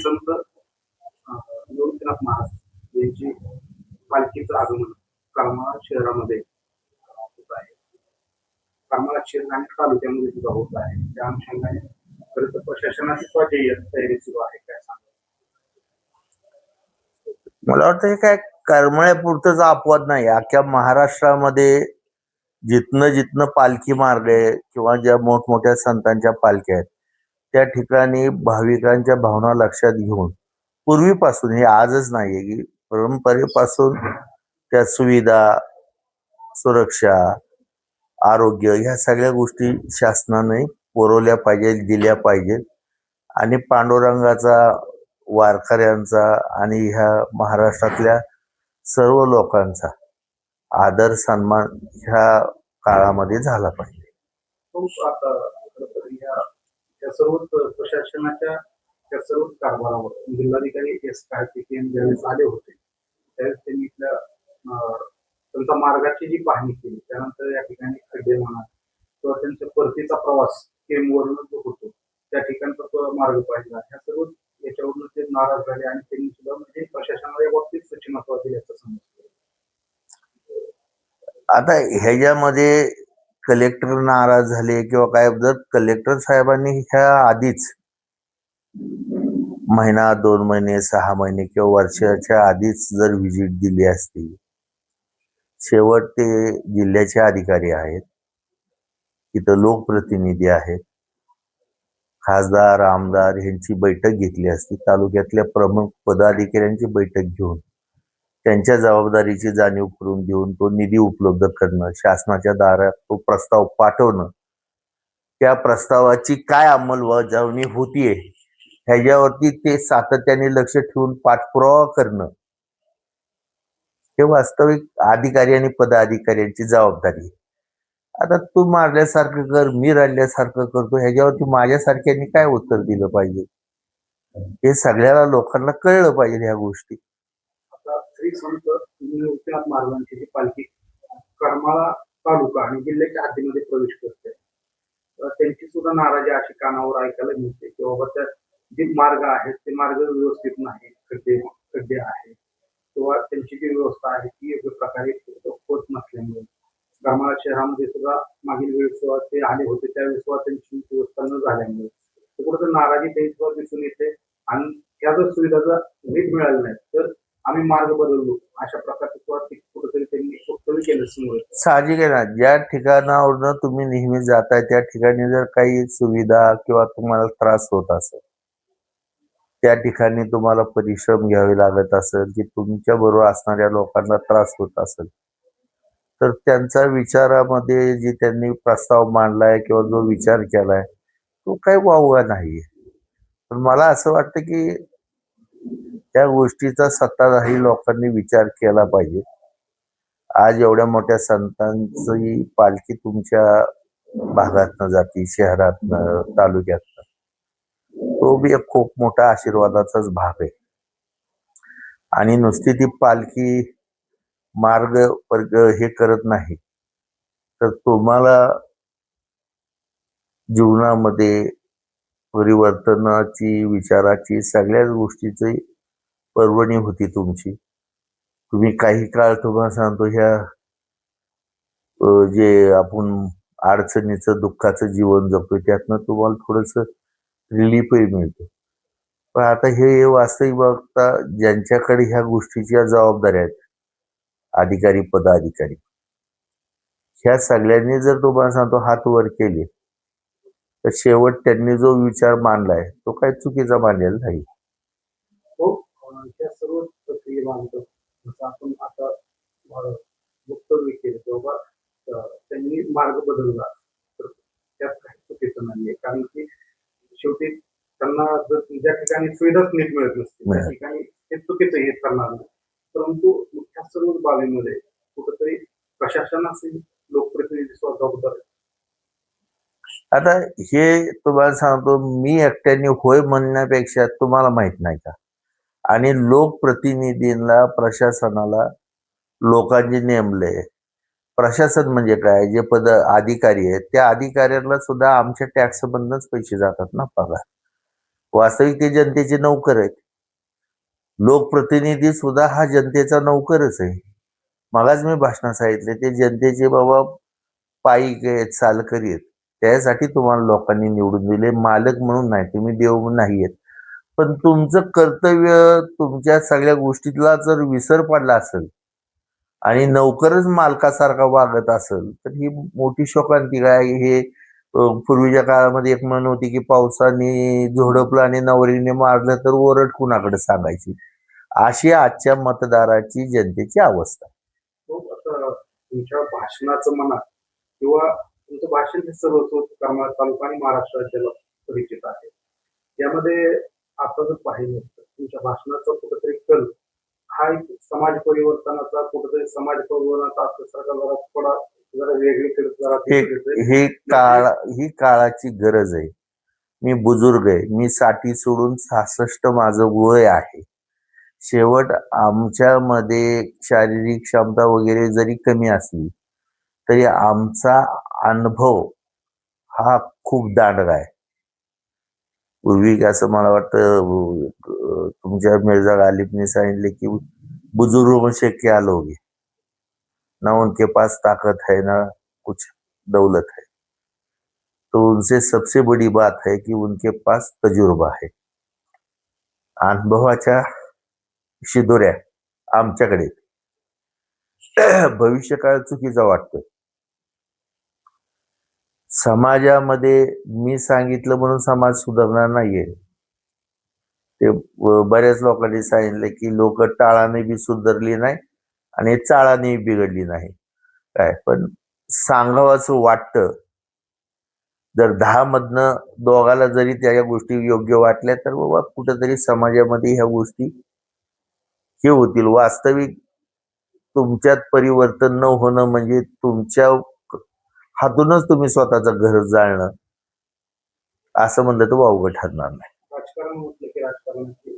संत योगीनाथ महाराज यांची पालखीचं आगमन करमाळा शहरामध्ये होत आहे. करमाळा शहर आणि तालुक्यामध्ये सुद्धा होत आहे. त्या अनुषंगाने खरं तर प्रशासनाची तयारी सुरू आहे. काय सांगा? मला वाटतं हे काय करमाळ्यापुरतंच अपवाद नाही. अख्ख्या महाराष्ट्रामध्ये जिथनं जिथनं पालखी मार्गे किंवा ज्या मोठमोठ्या संतांच्या पालख्या आहेत त्या ठिकाणी भाविकांच्या भावना लक्षात घेऊन पूर्वीपासून, हे आजच नाहीये, की परंपरेपासून त्या सुविधा, सुरक्षा, आरोग्य ह्या सगळ्या गोष्टी शासनाने पुरवल्या पाहिजे, दिल्या पाहिजेत. आणि पांडुरंगाचा, वारकऱ्यांचा आणि ह्या महाराष्ट्रातल्या सर्व लोकांचा आदर सन्मान ह्या काळामध्ये झाला पाहिजे. आता या सर्व प्रशासनाच्या त्या सर्व कारभारावर जिल्हाधिकारी एस कार्तिकेयन ज्यावेळेस आले होते त्यावेळेस त्यांनी त्यांचा मार्गाची जी पाहणी केली, त्यानंतर या ठिकाणी खड्डे म्हणा किंवा त्यांचा परतीचा प्रवास केमवरून जो होतो त्या ठिकाणचा तो मार्ग पाहिला, ह्या सर्व याच्यावरून ते नाराज झाले आणि त्यांनी सुद्धा म्हणजे प्रशासनाला या बाबतीत सूचना दिल्याचं समजतं. आता ह्याच्यामध्ये कलेक्टर नाराज झाले किंवा काय, जर कलेक्टर साहेबांनी ह्या आधीच महिना, 2 महिने, 6 महिने किंवा वर्षाच्या आधीच जर व्हिजिट दिली असती, शेवट ते जिल्ह्याचे अधिकारी आहेत, तिथं लोकप्रतिनिधी आहेत, खासदार, आमदार यांची बैठक घेतली असती, तालुक्यातल्या प्रमुख पदाधिकाऱ्यांची बैठक घेऊन त्यांच्या जबाबदारीची जाणीव करून देऊन तो निधी उपलब्ध करणं, शासनाच्या दारात तो प्रस्ताव पाठवणं, त्या प्रस्तावाची काय अंमलबजावणी होतीये ह्याच्यावरती ते सातत्याने लक्ष ठेवून पाठपुरावा करणं, हे वास्तविक अधिकारी आणि पदाधिकाऱ्यांची जबाबदारी. आता तू मारल्यासारखं कर, मी राहिल्यासारखं करतो, ह्याच्यावरती माझ्यासारख्यांनी काय उत्तर दिलं पाहिजे, हे सगळ्या लोकांना कळलं पाहिजे ह्या गोष्टी. आता श्री संत योगीनाथ महाराजांची जी पालखी करमाळा तालुका आणि जिल्ह्याच्या हद्दीमध्ये प्रवेश करते, त्यांची सुद्धा नाराजी अशी कानावर ऐकायला मिळते की बाबा त्या जे मार्ग आहेत ते मार्ग व्यवस्थित नाही, खड्डे आहे किंवा त्यांची जी व्यवस्था आहे ती योग्य प्रकारे होत नसल्यामुळे करमाळा शहरामध्ये सुद्धा मागील वेळेस ते आले होते त्यावेळेस त्यांची व्यवस्था न झाल्यामुळे कुठेतरी नाराजी त्यांच्यावर दिसून येते. आणि त्या जर सुविधा जर नीट मिळाल्या नाही तर आम्ही मार्ग बदललो अशा प्रकारचं कुठेतरी त्यांनी वक्तव्य केलं समोर. साहजिक आहे ना, ज्या ठिकाणावरनं तुम्ही नेहमी जाताय त्या ठिकाणी जर काही सुविधा किंवा तुम्हाला त्रास होत असेल, त्या ठिकाणी तुम्हाला परिश्रम घ्यावे लागत असेल, की तुमच्या बरोबर असणाऱ्या लोकांना त्रास होत असेल, तर त्यांचा विचारामध्ये जी त्यांनी प्रस्ताव मांडलाय किंवा जो विचार केलाय तो काही वावगा नाहीये. पण मला असं वाटतं की त्या गोष्टीचा सत्ताधारी लोकांनी विचार केला पाहिजे. आज एवढ्या मोठ्या संतांची पालखी तुमच्या भागातनं जाती, शहरातनं, तालुक्यातनं, तो बी एक खूप मोठा आशीर्वादाचाच भाग आहे. आणि नुसती ती पालखी मार्ग हे करत नाही तर तुम्हाला जीवनामध्ये परिवर्तनाची, विचाराची, सगळ्याच गोष्टीची पर्वणी होती तुमची. तुम्ही काही काळ, तुम्हाला सांगतो, ह्या जे आपण अडचणीचं, दुःखाचं जीवन जगतोय त्यातनं तुम्हाला थोडंसं रिलीफही मिळतो. पण आता हे वास्तविक बघता ज्यांच्याकडे ह्या गोष्टीच्या जबाबदाऱ्या आहेत, अधिकारी, पदाधिकारी, ह्या सगळ्यांनी जर तुम्हाला सांगतो हात वर केले तर शेवट त्यांनी जो विचार मांडलाय तो काही चुकीचा मांडलेला नाही. त्या सर्व प्रक्रियेबाबत जसं आपण आता वक्तव्य केलं तेव्हा त्यांनी मार्ग बदलला तर त्यात काही चुकीचं नाहीये, कारण की शेवटी त्यांना जर ज्या ठिकाणी सुविधाच नीट मिळत नसते त्या ठिकाणी ते चुकीचं हे करणार नाही. परंतु ह्या सर्व बाबीमध्ये कुठेतरी प्रशासनाचे लोकप्रतिनिधी जबाबदार आहे. आता हे तुम्हाला सांगतो, मी एकट्याने होय म्हणण्यापेक्षा तुम्हाला माहित नाही का, आणि लोकप्रतिनिधींना, प्रशासनाला लोकांनी नेमले. प्रशासन म्हणजे काय, जे अधिकारी आहेत त्या अधिकाऱ्यांना सुद्धा आमच्या टॅक्स मधनच पैसे जातात ना, पगार. वास्तविक ते जनतेचे नौकर आहेत. लोकप्रतिनिधी सुद्धा हा जनतेचा नौकरच आहे. मगाच मी भाषणात सांगितले ते जनतेचे बाबा पाईक आहेत, चालकरी आहेत. त्यासाठी तुम्हाला लोकांनी निवडून दिले, मालक म्हणून नाही, तुम्ही देव म्हणून नाही आहेत. पण तुमचं कर्तव्य तुमच्या सगळ्या गोष्टीतला जर विसर पडला असेल आणि नौकरच मालकासारखा वागत असेल तर ही मोठी शोकांतिका आहे. हे पूर्वीच्या काळामध्ये एक म्हण होती की पावसाने झोडपलं आणि नवरीने मारलं तर ओरड कुणाकडे सांगायची. अशी आजच्या मतदाराची जनतेची अवस्था. तो आता तुमच्या भाषणाचं म्हणा किंवा तुमचं भाषण हे सर्वस्व करमाळा तालुका आणि महाराष्ट्र राज्याला परिचित आहे. यामध्ये आता जर पाहिलं तर तुमच्या भाषणाचा कुठेतरी कल हा एक समाज परिवर्तनाचा, कुठेतरी समाज परिवर्तनाचा असल्यासारखा जरा वेगळीकडे जरा हे दिसतोय. हे काळ ही काळाची गरज आहे. मी बुजुर्ग आहे. मी 60 सोडून 66 माझं वय आहे. शेवट आमच्यामध्ये शारीरिक क्षमता वगैरे जरी कमी असली तरी आमचा अनुभव हा खूप दांडगा आहे. पूर्वी असं मला वाटतं तुमच्या मिर्झा गालिबने सांगितले की बुजुर्गों से क्या लोगे, ना उनके पास ताकत है ना कुछ दौलत है, तो उनसे सबसे बड़ी बात है कि उनके पास तजुर्बा है. अनुभवाच्या शिदोऱ्या आमच्याकडे. भविष्यकाळ चुकीचा वाटतोय. समाजामध्ये मी सांगितलं म्हणून समाज सुधारणार नाहीये. ते बऱ्याच लोकांनी सांगितलं की लोक टाळाने बी सुधारली नाही आणि चाळाने बिघडली नाही. काय पण सांगावं असं वाटतं. जर 10 मधनं दोघाला जरी त्या गोष्टी योग्य वाटल्या तर बाबा कुठेतरी समाजामध्ये ह्या गोष्टी हे होतील. वास्तविक तुमच्यात परिवर्तन न होणं म्हणजे तुमच्या हातूनच तुम्ही स्वतःचं घर जाळणं असं म्हणलं तर वावगं ठरणार नाही. राजकारण म्हटलं की राजकारणाची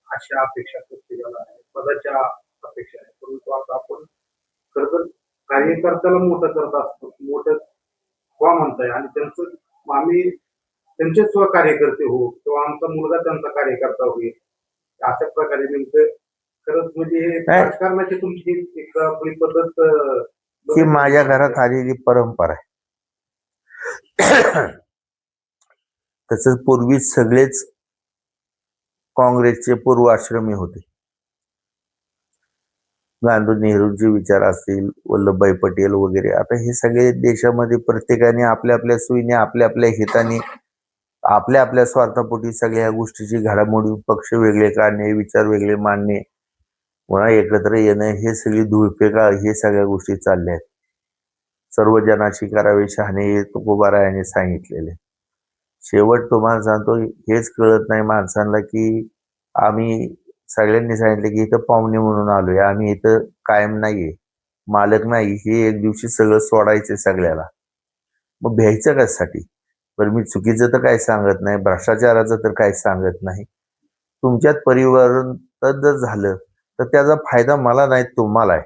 अशा अपेक्षा प्रत्येकाला आहे, पदाच्या अपेक्षा आहे. परंतु आता आपण खरं तर कार्यकर्त्याला मोठं करत असतो, मोठं व्हा म्हणताय आणि त्यांचं आम्ही त्यांचेच कार्यकर्ते हो किंवा आमचा मुलगा त्यांचा कार्यकर्ता होईल अशा प्रकारे नेमकं खरंच म्हणजे हे राजकारणाची तुमची एक आपली पद्धत ही माझ्या घरात आलेली परंपरा आहे. तसंच पूर्वी सगळेच काँग्रेसचे पूर्वाश्रमी होते. गांधी नेहरूंचे विचार असतील, वल्लभभाई पटेल वगैरे. आता हे सगळे देशामध्ये प्रत्येकाने आपल्या आपल्या सोयीने, आपल्या आपल्या हिताने, आपल्या आपल्या स्वार्थापोटी सगळ्या गोष्टीची घडामोडी, पक्ष वेगळे काढणे, विचार वेगळे मांडणे, पुन्हा एकत्र येणं, हे सगळी धुळफेका, हे सगळ्या गोष्टी चालल्या आहेत. सर्व जनाची करावे शहाणे तुकोबारायाने सांगितलेले. शेवट तुम्हाला सांगतो हेच कळत नाही माणसांना की आम्ही सगळ्यांनी सांगितलं की इथं पाहुणे म्हणून आलोय, आम्ही इथं कायम नाहीये, मालक नाही. हे एक दिवशी सगळं सोडायचं सगळ्याला. मग भ्यायचं कशासाठी? बरं मी चुकीचं तर काही सांगत नाही, भ्रष्टाचाराचं तर काही सांगत नाही. तुमच्यात परिवर्तन जर झालं तर त्याचा फायदा मला नाही, तुम्हाला आहे.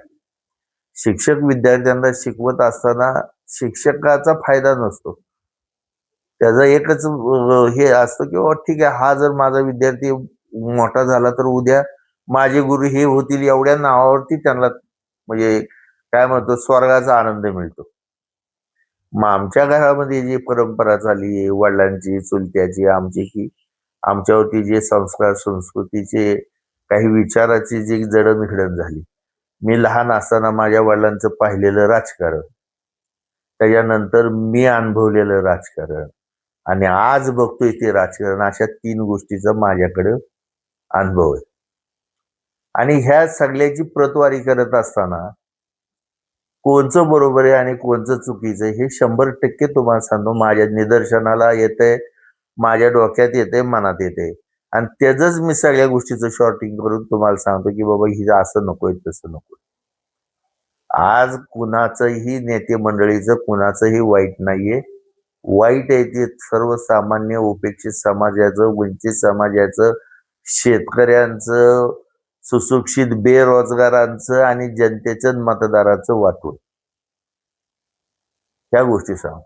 शिक्षक विद्यार्थ्यांना शिकवत असताना शिक्षकाचा फायदा नसतो. त्याचा एकच हे असतं की बाबा ठीक आहे, हा जर माझा विद्यार्थी मोठा झाला तर उद्या माझे गुरु हे होतील एवढ्या नावावरती त्यांना म्हणजे काय म्हणतो स्वर्गाचा आनंद मिळतो. मग आमच्या घरामध्ये जी परंपरा चालली आहे वडिलांची, चुलत्याची, आमची, की आमच्यावरती जे संस्कार संस्कृतीचे काही विचाराची जी जडणघडण झाली. मी लहान असताना माझ्या वडिलांचं पाहिलेलं राजकारण, त्याच्यानंतर मी अनुभवलेलं राजकारण आणि आज बघतोय ते राजकारण, अशा 3 गोष्टीचा माझ्याकडे अनुभव आहे. आणि ह्या सगळ्याची प्रतवारी करत असताना कोणचं बरोबर आहे आणि कोणचं चुकीचं आहे हे 100% तुम्हाला सांगतो माझ्या निदर्शनाला येतंय, माझ्या डोक्यात येते, मनात येते. आणि त्याच मी सगळ्या गोष्टीचं शॉर्टिंग करून तुम्हाला सांगतो की बाबा ही असं नकोय, तसं नकोय. आज कुणाचंही नेते मंडळीचं कुणाचंही वाईट नाहीये. वाईट आहे ते सर्वसामान्य उपेक्षित समाजाचं, वंचित समाजाचं, शेतकऱ्यांचं, सुशिक्षित बेरोजगारांचं आणि जनतेचं मतदाराचं वाटून. त्या गोष्टी सांग.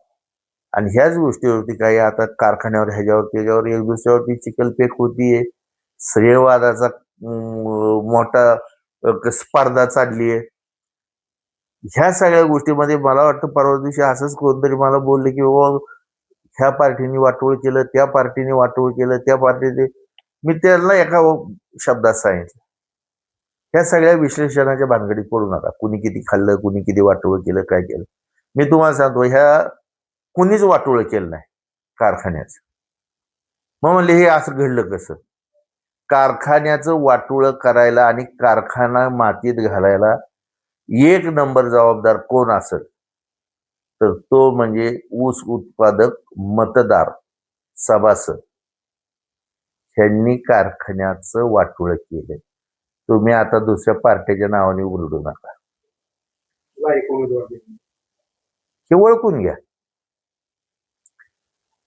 आणि ह्याच गोष्टीवरती काही आता कारखान्यावर ह्याच्यावर त्याच्यावर एक दुसऱ्यावरती चिखलफेक होतीये. श्रेयवादाचा मोठा स्पर्धा चाललीये. ह्या सगळ्या गोष्टीमध्ये मला वाटतं परवा दिवशी असंच कोणतरी मला बोलले की बाबा ह्या पार्टीने वाटोळ केलं, त्या पार्टीने वाटोळ केलं, त्या पार्टीने. मी त्यांना एका शब्दात सांगितलं, ह्या सगळ्या विश्लेषणाच्या भानगडीत पडू नका. कुणी किती खाल्लं, कुणी किती वाटोळ केलं, काय केलं. मी तुम्हाला सांगतो, ह्या कुणीच वाटोळ केलं नाही कारखान्याचं. मग म्हणले हे असं घडलं कसं? कारखान्याचं वाटोळ करायला आणि कारखाना मातीत घालायला एक नंबर जबाबदार कोण असेल तर तो म्हणजे ऊस उत्पादक मतदार सभासद. ह्यांनी कारखान्याचं वाटोळ केलं. तुम्ही आता दुसऱ्या पार्टीच्या नावाने उरडू नका. एक उमेदवार दिला. हे ओळखून घ्या.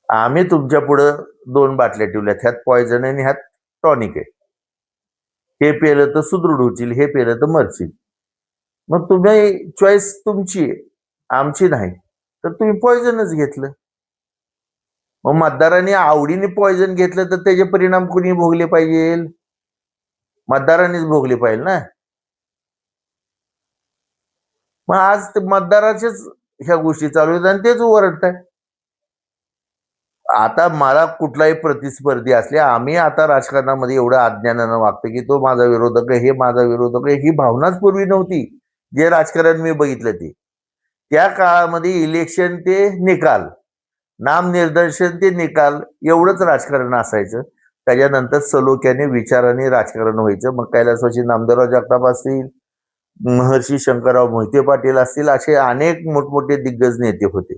आम्ही तुमच्या पुढं 2 बाटल्या ठेवल्यात, ह्यात पॉयझन आहे आणि ह्यात टॉनिक आहे. हे पेलं तर सुदृढ होतील, हे पेलं तर मरतील. मग तुम्ही चॉईस तुमची आहे, आमची नाही. तर तुम्ही पॉयझनच घेतलं. मग मतदारांनी आवडीने पॉयझन घेतलं तर त्याचे परिणाम कुणी भोगले पाहिजे? मतदारांनीच भोगले पाहिजे ना. मग आज ते मतदाराच्याच ह्या गोष्टी चालू आहेत आणि तेच ओरडताय. आता मला कुठलाही प्रतिस्पर्धी असले, आम्ही आता राजकारणामध्ये एवढं अज्ञानानं वागतो की तो माझा विरोधक आहे, हे माझा विरोधक आहे, ही भावनाच पूर्वी नव्हती. जे राजकारण मी बघितलं ते त्या काळामध्ये इलेक्शन ते निकाल, नामनिर्देशन ते निकाल, एवढंच राजकारण असायचं. त्याच्यानंतर सलोख्याने विचाराने राजकारण व्हायचं. मग कैलासवासी नामदेवराव जगताप असतील, महर्षी शंकरराव मोहिते पाटील असतील, असे अनेक मोठमोठे दिग्गज नेते होते.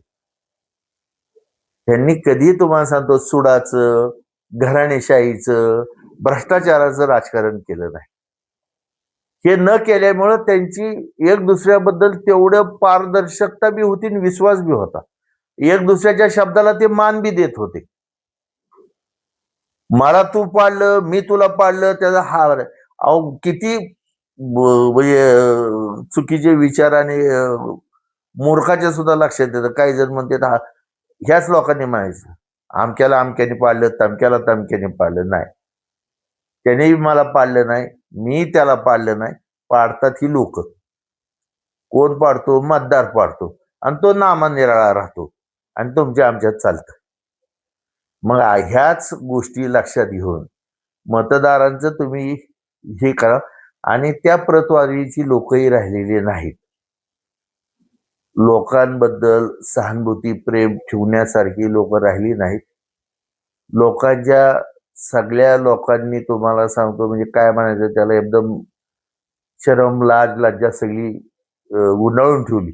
त्यांनी कधी तुम्हाला सांगतो सुडाचं, घराणेशाहीचं, भ्रष्टाचाराचं राजकारण केलं नाही. हे न केल्यामुळं त्यांची एक दुसऱ्याबद्दल तेवढं पारदर्शकता बी होती आणि विश्वास बी होता. एक दुसऱ्याच्या शब्दाला ते मान बी देत होते. मला तू पाडलं, मी तुला पाडलं, त्याचा हार. अहो किती म्हणजे चुकीचे विचार आणि मूर्खाच्या सुद्धा लक्षात येतं. काही जण म्हणतात ह्याच लोकांनी म्हणायचं आमक्याला आमक्याने पाडलं, तमक्याला तमक्याने पाडलं. नाही, त्याने मला पाडलं नाही, मी त्याला पाडलं नाही. पाडतात ही लोक. कोण पाडतो? मतदार पाडतो आणि तो नामनिराळा राहतो आणि तुमच्या आमच्यात चालतं. मग ह्याच गोष्टी लक्षात घेऊन मतदारांचं तुम्ही हे करा. आणि त्या प्रतवारीची लोकही राहिलेली नाहीत. लोकांबद्दल सहानुभूती, प्रेम ठेवण्यासारखी लोक राहिली नाहीत. लोकांच्या सगळ्या लोकांनी तुम्हाला सांगतो म्हणजे काय म्हणायचं त्याला, एकदम शरम, लाज, लज्जा सगळी गुंडाळून ठेवली.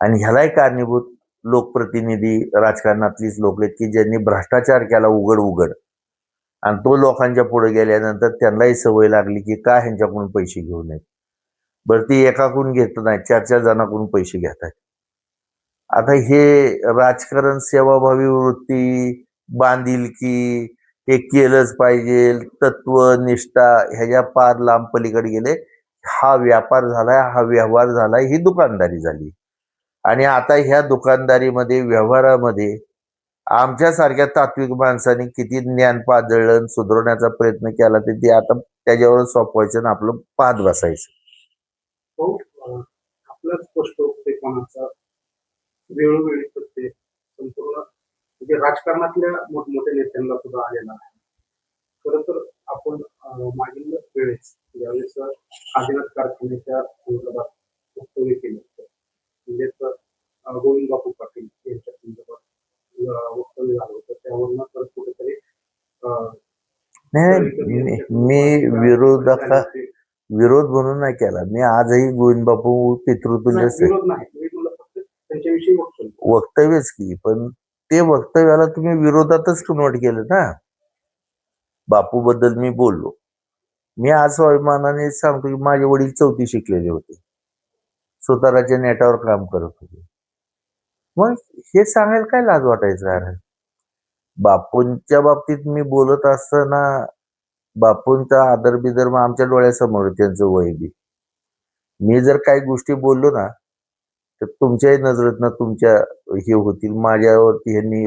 आणि ह्यालाही कारणीभूत लोकप्रतिनिधी, राजकारणातलीच लोक आहेत की ज्यांनी भ्रष्टाचार केला उघड उघड. आणि तो लोकांच्या पुढे गेल्यानंतर त्यांनाही सवय लागली की का ह्यांच्याकडून पैसे घेऊ नयेत. बरं, ती एकाकडून घेत नाही, 4-4 जणांकडून पैसे घेत आहेत. आता हे राजकारण, सेवाभावी वृत्ती, बांधिलकी, हे केलंच पाहिजे, तत्व, निष्ठा, ह्याच्या पार लांब पलीकडे गेले. हा व्यापार झालाय, हा व्यवहार झालाय, ही दुकानदारी झाली. आणि आता ह्या दुकानदारीमध्ये, व्यवहारामध्ये आमच्यासारख्या तात्विक माणसांनी किती ज्ञान पाजळलं, सुधारण्याचा प्रयत्न केला तर ते आता त्याच्यावरच सोपवायचं आणि आपलं पाहत बसायचं. हो, आपलं स्पष्ट कोणाचा वेळोवेळी प्रत्येक संपूर्ण म्हणजे राजकारणातल्या मोठमोठ्या नेत्यांना सुद्धा आलेला आहे. खरं तर आपण मागील वेळेस ज्यावेळेस आदिनाथ कारखान्याच्या संदर्भात वक्तव्य केलं होतं, म्हणजेच गोविंद बापू पाटील यांच्या संदर्भात वक्तव्य झालं होतं. त्यावरून परत कुठेतरी मी विरोध म्हणून नाही केला. मी आजही गोविंद बापू पितृतुल्यच आहे. विरोध नाही, मी तुला फक्त त्यांच्याविषयी वक्तव्यच की, पण ते वक्तव्याला तुम्ही विरोधातच कन्वर्ट केलं ना. बापू बद्दल मी बोललो. मी आज स्वाभिमानाने सांगतो की माझे वडील 4थी शिकलेले होते, सुताराच्या नेटावर काम करत होते. मग हे सांगायला काय लाज वाटायचं यार. बापूंच्या बाबतीत मी बोलत असताना बापूंचा आदर बिदर आमच्या डोळ्यासमोर त्यांचं वय बी. मी जर काही गोष्टी बोललो ना तर तुमच्याही नजरेतनं तुमच्या हे होतील, माझ्यावरती ह्यांनी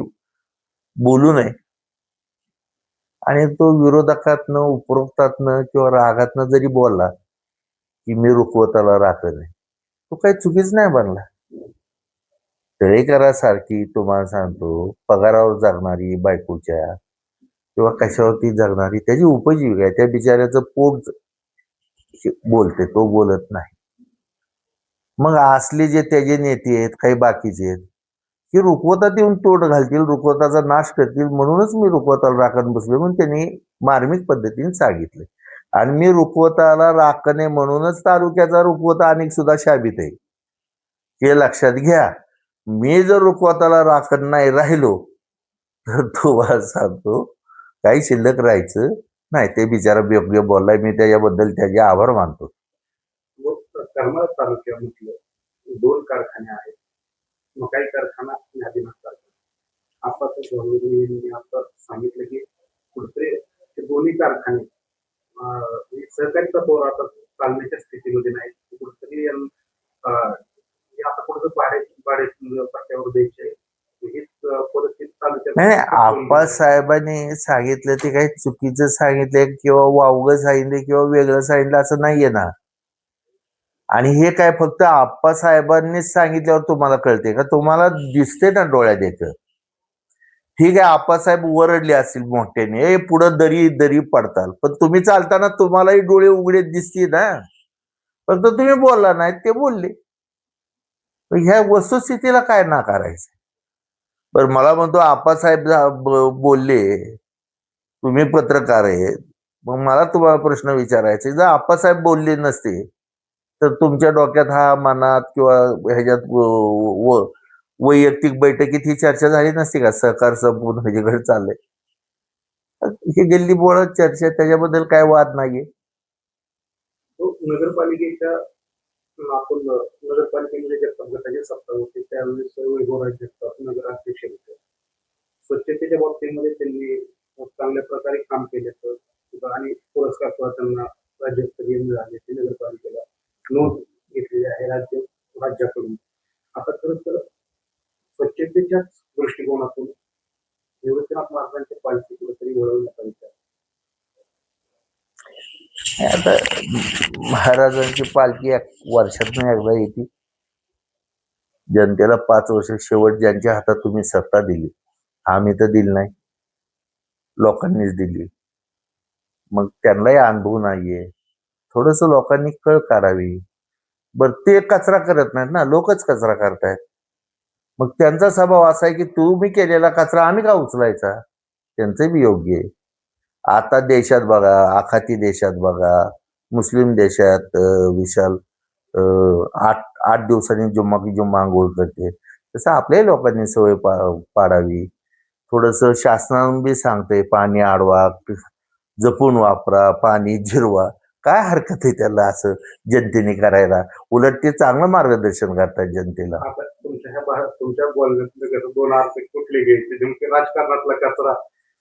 बोलू नये. आणि तो विरोधकातनं, उपरोक्तातनं किंवा रागातनं जरी बोलला की मी रुखवताला राखत आहे, तो काही चुकीच नाही बनला. तळेकरासारखी तुम्हाला सांगतो पगारावर जगणारी बायकोच्या किंवा कशावरती जगणारी त्याची उपजीविका आहे, त्या बिचाऱ्याचं पोट बोलते, तो बोलत नाही. मग असले जे त्याचे नेते आहेत काही बाकीचे आहेत की रुखवतात येऊन तोड घालतील, रुखवताचा नाश करतील, म्हणूनच मी रुखवताला राखण बसलो म्हणून त्यांनी मार्मिक पद्धतीने सांगितले. आणि मी रुखवताला राखणे म्हणूनच तालुक्याचा रुखवता अनेक सुद्धा शाबित आहे, हे लक्षात घ्या. मी जर रुखवताला राखण नाही राहिलो तर तुम्हाला सांगतो काही शिल्लक राहायचं नाही. ते बिचारा योग्य बोललाय, मी त्याच्याबद्दल त्याचे आभार मानतो. करमाळा तालुक्यामधले 2 कारखाने आहेत. मकाई कारखाना आणि आदिनाथ कारखाना. आता यांनी आता सांगितलं की कुठे ते दोन्ही कारखाने सहकारी तत्वावर आता चालण्याच्या स्थितीमध्ये नाही. कुठेतरी हे आता कुठं भाडे पट्ट्यावर द्यायचे हीच परिस्थिती तालुक्यात. नाही, आप्पासाहेबांनी सांगितलं ते काही चुकीचं सांगितलंय किंवा वावगं सांगितलं किंवा वेगळं सांगितलं असं नाहीये ना. आणि हे काय फक्त आप्पासाहेबांनीच सांगितल्यावर तुम्हाला कळते का? तुम्हाला दिसते ना डोळ्यात येतं. ठीक आहे, आप्पासाहेब वरडले असतील मोठ्याने, ए पुढं दरी दरी पडताल, पण तुम्ही चालताना तुम्हालाही डोळे उघडे दिसतील ना. फक्त तुम्ही बोलला नाही, ते बोलले. ह्या वस्तुस्थितीला काय नाकारायचं? बरं, मला म्हणतो आप्पासाहेब बोलले, तुम्ही पत्रकार आहेत, मग मला तुम्हाला प्रश्न विचारायचे, जर आप्पासाहेब बोलले नसते तर तुमच्या डोक्यात हा मनात किंवा ह्याच्यात वैयक्तिक बैठकीत ही चर्चा झाली नसती का? सहकार संपूर्ण ह्याच्याकडे चाललंय, ही गल्ली बोळत चर्चा, त्याच्याबद्दल काय वाद नाहीये. नगरपालिकेच्या आपण नगरपालिकेमध्ये ज्या गटाची सत्ता होती त्यावेळेस वैभवराज जगताप नगराध्यक्ष होते. स्वच्छतेच्या बाबतीमध्ये त्यांनी चांगल्या प्रकारे काम केलं आणि पुरस्कार सुद्धा त्यांना राज्यस्तरीय मिळाले. ते नगरपालिकेला नोंद घेतलेली आहे राज्याकडून. आता खरं तर स्वच्छतेच्याच दृष्टिकोनातून निवृत्तीनाथ महाराजांच्या पालखी कुठेतरी वळवण्याचा विचार. आता महाराजांची पालखी वर्षातून एकदा येते. जनतेला 5 वर्ष शेवट ज्यांच्या हातात तुम्ही सत्ता दिली, आम्ही तर दिली नाही, लोकांनीच दिली. मग त्यांनाही अनुभव नाहीये, थोडस लोकांनी कळ काढावी. बर, ते कचरा करत नाहीत ना, लोकच कचरा करतायत. मग त्यांचा स्वभाव असा आहे की तुम्ही केलेला कचरा आम्ही का उचलायचा? त्यांचं बी योग्य आहे. आता देशात बघा, आखाती देशात बघा, मुस्लिम देशात विशाल 8 दिवसांनी जुम्मा की जुम्मा आंघोळ करते, तसं आपल्याही लोकांनी सवय पाडावी. थोडस शासनानं बी सांगतंय पाणी अडवा, जपून वापरा, पाणी जिरवा. काय हरकत आहे त्याला असं जनतेने करायला? उलट ते चांगलं मार्गदर्शन करतात जनतेला. आता तुमच्या बोलण्यातले 2 अर्थ कुठले घ्यायचे, नेमके राजकारणातला कचरा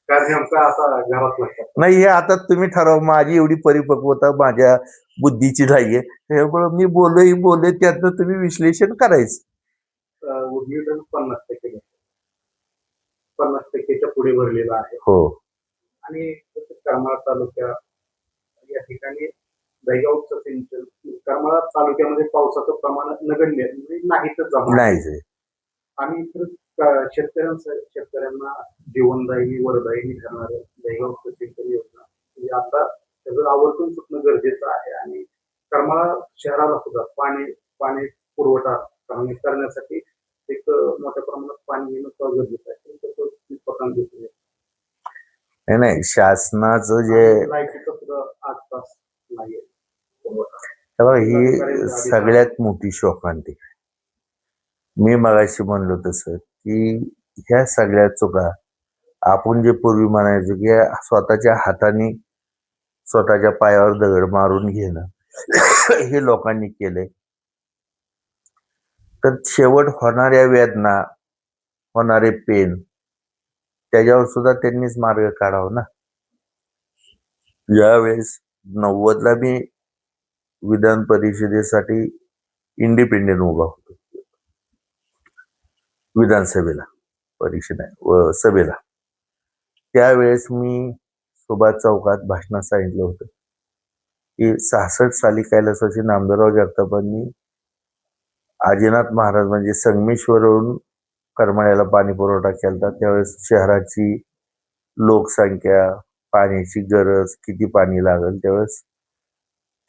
काय नेमका आता घरात लागतात? नाही, हे आता तुम्ही ठरवा. माझी एवढी परिपक्वता माझ्या बुद्धीची नाहीये, त्यामुळे मी बोललोय त्यातनं तुम्ही विश्लेषण करायचं. उद्योजन 50%च्या पुढे भरलेला आहे. हो. आणि करमाळा तालुक्या या ठिकाणी दहीगावचं सिंचन, करमाळा तालुक्यामध्ये पावसाचं प्रमाण नगण्य नाहीतच नाही. आणि शेतकऱ्यांना जीवनदायी वरदायी ठरणारं दहीगावचं सिंचन योजना म्हणजे आता त्याचं आवर्तून सुटणं गरजेचं आहे. आणि करमाळा शहराला सुद्धा पाणी पुरवठा करण्यासाठी एक मोठ्या प्रमाणात पाणी येणं गरजेचं आहे. नाही, शासनाचं जे लाईटीचं सुद्धा 8 तास नाहीये. ही सगळ्यात मोठी शोकांतिक आहे. मी मगाशी म्हणलो तसं की ह्या सगळ्या चुका आपण जे पूर्वी म्हणायचो की स्वतःच्या हाताने स्वतःच्या पायावर दगड मारून घेणं हे लोकांनी केले, तर शेवट होणाऱ्या वेदना, होणारे पेन, त्याच्यावर सुद्धा त्यांनीच मार्ग काढावा ना. यावेळेस 90ला मी विधान परिषदेसाठी इंडिपेंडेंट उभा होतो. विधानसभेला, परीक्षा नाही सभेला. त्यावेळेस मी सुभाष चौकात भाषणात सांगितलं होतं की 66 साली कैलासवासी नामदेवराव जगतापांनी आजीनाथ महाराज म्हणजे संगमेश्वरवरून करमाळ्याला पाणी पुरवठा केला. त्यावेळेस शहराची लोकसंख्या, पाण्याची गरज, किती पाणी लागेल त्यावेळेस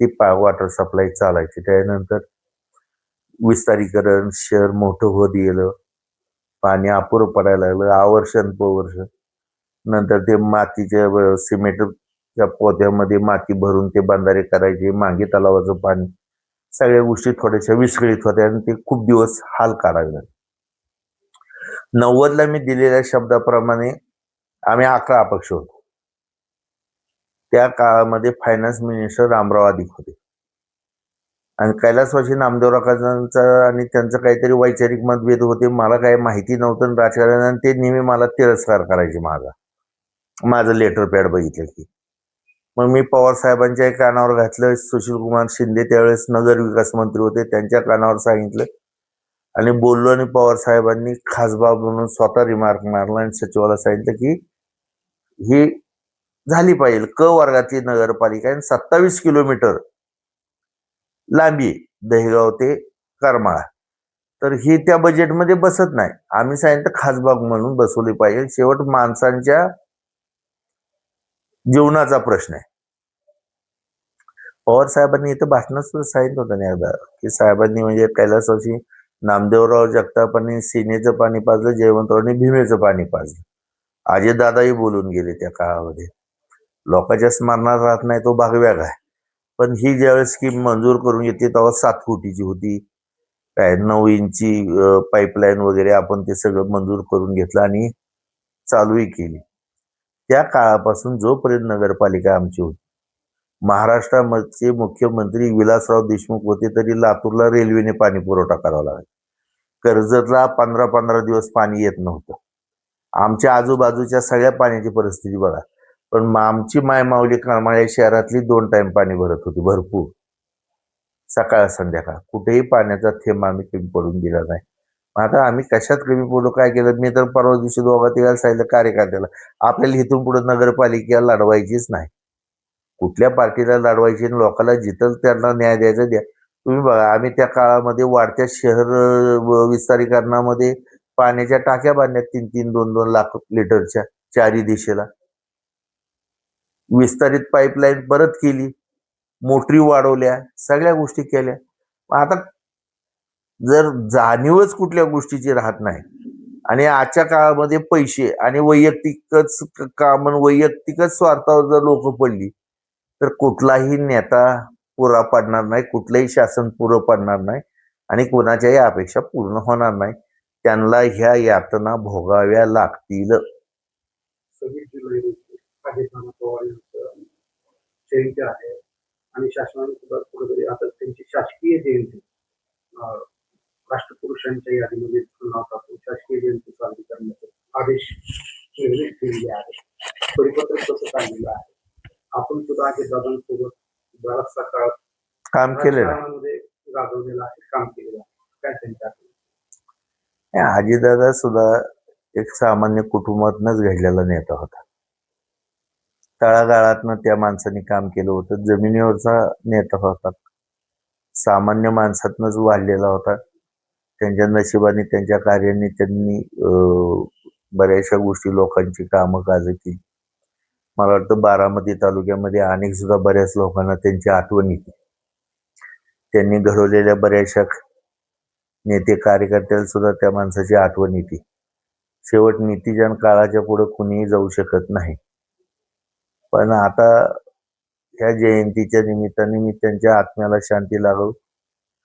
ती वॉटर सप्लाय चालायची. त्यानंतर विस्तारीकरण, शहर मोठं होत गेलं, पाणी अपुरं पडायला लागलं वर्षानुवर्ष. नंतर ते मातीच्या सिमेंटच्या पोत्यामध्ये माती भरून ते बंधारे करायचे, मागे तलावाचं पाणी, सगळ्या गोष्टी थोड्याशा विस्कळीत होत्या आणि ते खूप दिवस हाल काढावे लागले. 90ला मी दिलेल्या शब्दाप्रमाणे आम्ही 11 अपक्ष होतो. त्या काळामध्ये फायनान्स मिनिस्टर रामराव अधिक होते आणि कैलासवासी नामदेवरावांचा आणि त्यांचं काहीतरी वैचारिक मतभेद होते. मला काही माहिती नव्हतं राजकारणाने, ते नेहमी मला तिरस्कार करायचे माझं लेटर पॅड बघितलं की. मग मी पवार साहेबांच्या कानावर घातलं. सुशीलकुमार शिंदे त्यावेळेस नगर विकास मंत्री होते, त्यांच्या कानावर सांगितलं आणि बोललो आणि पवार साहेबांनी खासबाब म्हणून स्वतः रिमार्क मारला आणि सचिवाला सांगितलं की ही झाली पाहिजे क वर्गातली नगरपालिका आहे. 27 किलोमीटर लांबी दहेगाव ते करमाळा, तर ही त्या बजेटमध्ये बसत नाही. आम्ही सांगितलं खासबाग म्हणून बसवली पाहिजे. शेवट माणसांच्या जीवनाचा प्रश्न आहे. पवार साहेबांनी इथं भाषणात सुद्धा सांगितलं होतं ना एकदा की साहेबांनी म्हणजे कैलासवासी नामदेवराव जगतापांनी सीनेचं पाणी पाजलं, जयवंतरावांनी भीमेचं पाणी पाजलं. अजयदादाही बोलून गेले त्या काळामध्ये. लोकांच्या स्मरणात राहत नाही तो भाग वेगळा आहे. पण ही ज्यावेळेस स्कीम मंजूर करून घेतली तेव्हा 7 कोटीची होती. काय 9 इंची पाईपलाईन वगैरे आपण ते सगळं मंजूर करून घेतलं आणि चालूही केली. त्या काळापासून जोपर्यंत नगरपालिका आमची होती, महाराष्ट्रामध्ये मुख्यमंत्री विलासराव देशमुख होते तरी लातूरला रेल्वेने पाणी पुरवठा करावा लागला. कर्जतला 15-15 दिवस पाणी येत नव्हतं. आमच्या आजूबाजूच्या सगळ्या पाण्याची परिस्थिती बघा. पण आमची मायमाऊली करमाळ्या शहरातली 2 टाइम पाणी भरत होती, भरपूर, सकाळ संध्याकाळ. कुठेही पाण्याचा थेंब आम्ही कमी पडून दिला नाही. आता आम्ही कशात कमी पडलो, काय केलं? मी तर परवा दिवशी दोघा तिघाला सांगितलं कार्यकर्त्याला, आपल्याला इथून पुढे नगरपालिकेला लढवायचीच नाही. कुठल्या पार्टीला लढवायची, लोकांना जिथं त्यांना न्याय द्यायचा द्या. तुम्ही बघा, आम्ही त्या काळामध्ये वाढत्या शहर विस्तारीकरणामध्ये पाण्याच्या टाक्या बांधल्या 3-3, 2-2 लाख लिटरच्या चारी दिशेला. विस्तारित पाईपलाईन परत केली, मोटरी वाढवल्या, सगळ्या गोष्टी केल्या. आता जर जाणीवच कुठल्या गोष्टीची राहत नाही आणि आजच्या काळामध्ये पैसे आणि वैयक्तिकच काम, वैयक्तिकच स्वार्थावर जर लोक पडली तर कुठलाही नेता पुरा पडणार नाही, कुठलंही शासन पुरं पडणार नाही आणि कोणाच्याही अपेक्षा पूर्ण होणार नाही. त्यांना ह्या यातना भोगाव्या लागतील. 26 जुलै रोजी अजितदादा पवार यांचं जयंती आहे आणि शासनाने सुद्धा कुठेतरी आता त्यांची शासकीय जयंती राष्ट्रपुरुषांच्या यादीमध्ये नाव टाकून शासकीय जयंती साजरी करण्याचे आदेश केलेले आहेत. परिपत्रक कसं काढलेलं आहे? आपण सुद्धा अजितदादांसोबत बराचसा काळ काम केलेलं राजकारणामध्ये गाजवलेलं आहे, काम केलेलं आहे. काय त्यांच्या अजितदादा सुद्धा एक सामान्य कुटुंबातनच घडलेला नेता होता. तळागाळातनं त्या माणसाने काम केलं होतं. जमिनीवरचा नेता होता, सामान्य माणसातनच वाढलेला होता. त्यांच्या नशिबाने, त्यांच्या कार्याने त्यांनी बऱ्याचशा गोष्टी, लोकांची कामं काजं केली. मला वाटतं बारामती तालुक्यामध्ये अनेक सुद्धा बऱ्याच लोकांना त्यांची आठवण येते. त्यांनी घडवलेल्या बऱ्याचशा नेते कार्यकर्त्याला सुद्धा त्या माणसाची आठवण येते. शेवट नीतीजन काळाच्या पुढे कुणीही जाऊ शकत नाही. पण आता ह्या जयंतीच्या निमित्ताने मी त्यांच्या आत्म्याला शांती लाभो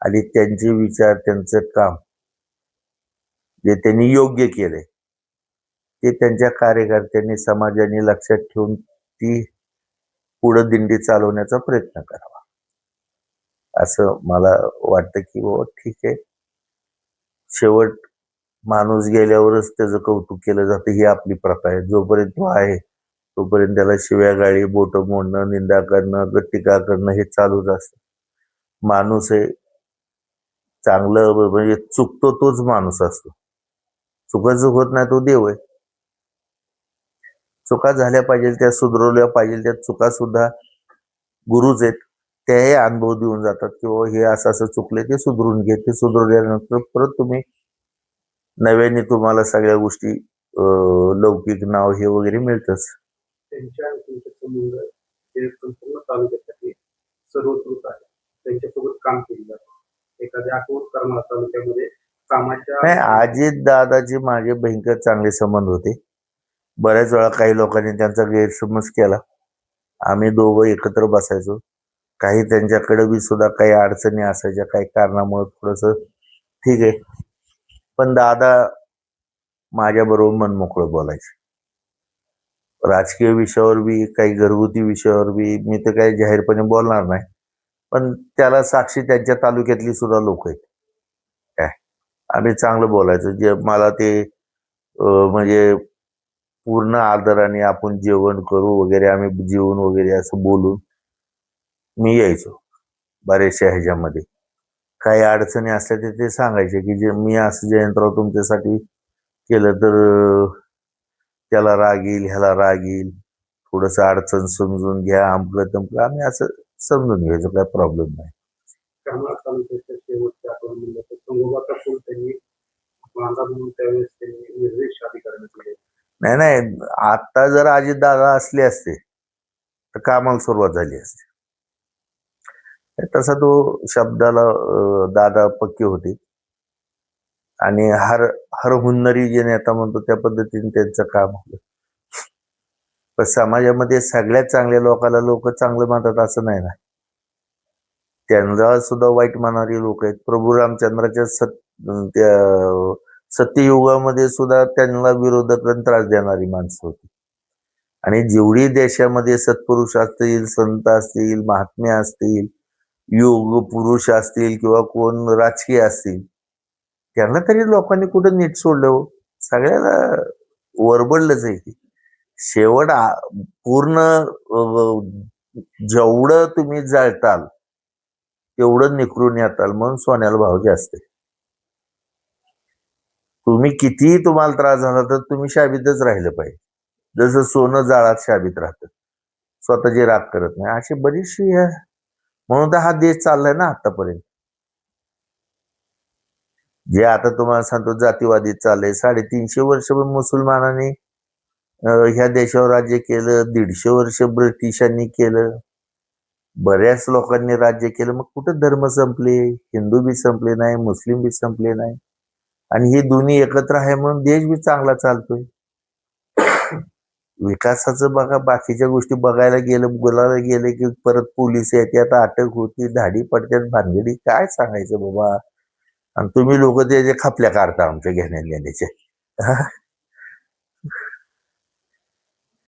आणि त्यांचे विचार, त्यांचं काम जे त्यांनी योग्य केले ते त्यांच्या कार्यकर्त्यांनी, समाजाने लक्षात ठेवून ती पुढं दिंडी चालवण्याचा प्रयत्न करावा, असं मला वाटतं. की हो ठीक आहे, शेवट माणूस गेल्यावरच त्याचं कौतुक केलं जातं, ही आपली प्रथा आहे. जोपर्यंत तो आहे तोपर्यंत त्याला शिव्या गाळी, बोटं मोडणं, निंदा करणं, टीका करणं हे चालूच असतं. माणूस आहे चांगलं म्हणजे चुकतो तोच माणूस असतो. चुका जो होत नाही तो देव आहे. चुका झाल्या पाहिजे, त्या सुधारवल्या पाहिजे. त्या चुका सुद्धा गुरुच आहेत. त्याही अनुभव देऊन जातात किंवा हे असं असं चुकले ते सुधरून घे. ते सुधरवल्यानंतर परत तुम्ही नव्याने तुम्हाला सगळ्या गोष्टी लौकिक नाव हे वगैरे मिळतच. त्यांच्या आणि तुमच्या संबंध हे संपूर्ण तालुक्यासाठी सर्वश्रुत आहे. त्यांच्यासोबत काम केलं जातं. एखाद्या अकोट करमाळा तालुक्यामध्ये कामाच्या नाही, अजित दादाचे माझे भयंकर चांगले संबंध होते. बऱ्याच वेळा काही लोकांनी त्यांचा गैरसमज केला. आम्ही दोघं एकत्र बसायचो. काही त्यांच्याकडे बी सुद्धा काही अडचणी असायच्या काही कारणामुळे थोडस ठीक आहे, पण दादा माझ्या बरोबर मनमोकळं बोलायचे. राजकीय विषयावर बी काही घरगुती विषयावर बी मी तर काही जाहीरपणे बोलणार नाही, पण त्याला साक्षी त्यांच्या तालुक्यातली सुद्धा लोक आहेत. काय आम्ही चांगलं बोलायचो. जे मला ते म्हणजे पूर्ण आदराने आपण जेवण करू वगैरे, आम्ही जेवण वगैरे असं बोलून मी यायचो. बऱ्याचशा ह्याच्यामध्ये काही अडचणी असल्या तर ते सांगायचे की जे मी असं जयंतराव तुमच्यासाठी केलं तर त्याला राग येईल, ह्याला राग येईल, थोडस अडचण समजून घ्या, अमकं तमकं. आम्ही असं समजून घ्यायचो, काही प्रॉब्लेम नाही. करमाळा तालुक्याच्या शेवटच्या आठवण म्हणलं तर संगोबाचा पूल त्यांनी बांधा म्हणून त्यावेळेस त्यांनी निर्देश अधिकाऱ्यांना दिले. नाही नाही, आता जर अजितदादा असले असते तर कामाला सुरुवात झाली असते. तसा तो शब्दाला दादा पक्के होते आणि हर हर हुन्नरी जे नेता म्हणतो त्या पद्धतीने त्यांचं काम होतं. पण समाजामध्ये सगळ्यात चांगल्या लोकांना लोक चांगलं म्हणतात असं नाही ना. त्यांना सुद्धा वाईट मानणारी लोक आहेत. प्रभू रामचंद्राच्या त्या सत्ययुगामध्ये सुद्धा त्यांना विरोधक त्रास देणारी माणसं होती. आणि जेवढी देशामध्ये सत्पुरुष असतील, संत असतील, महात्मे असतील, योग पुरुष असतील किंवा कोण राजकीय असतील, त्यांना तरी लोकांनी कुठं नीट सोडलं हो. सगळ्याला वरबडलंच आहे. शेवट पूर्ण जेवढं तुम्ही जळताल तेवढं निखरून येताल, म्हणून सोन्याला भाव जास्त आहे. तुम्ही कितीही तुम्हाला त्रास झाला तर तुम्ही शाबीतच राहिलं पाहिजे. जसं सोनं जाळात शाबीत राहतं, स्वतःची राख करत नाही. अशी बरीचशी म्हणून तर हा देश चाललाय ना आतापर्यंत. जे आता तुम्हाला सांगतो जातीवादी चाललंय. 350 वर्ष मुसलमानांनी ह्या देशावर राज्य केलं. 150 वर्ष ब्रिटिशांनी केलं. बऱ्याच लोकांनी राज्य केलं. मग कुठं धर्म संपले? हिंदू बी संपले नाही, मुस्लिम बी संपले नाही. आणि हे दोन्ही एकत्र आहे म्हणून देश बी चांगला चालतोय. विकासाचं बघा, बाकीच्या गोष्टी बघायला बोलायला गेले की परत पोलीस येतात, अटक होती, धाडी पडतात, भानगडी काय सांगायचं बाबा. आणि तुम्ही लोक ते खापल्या काढता आमच्या घेण्या देण्याचे.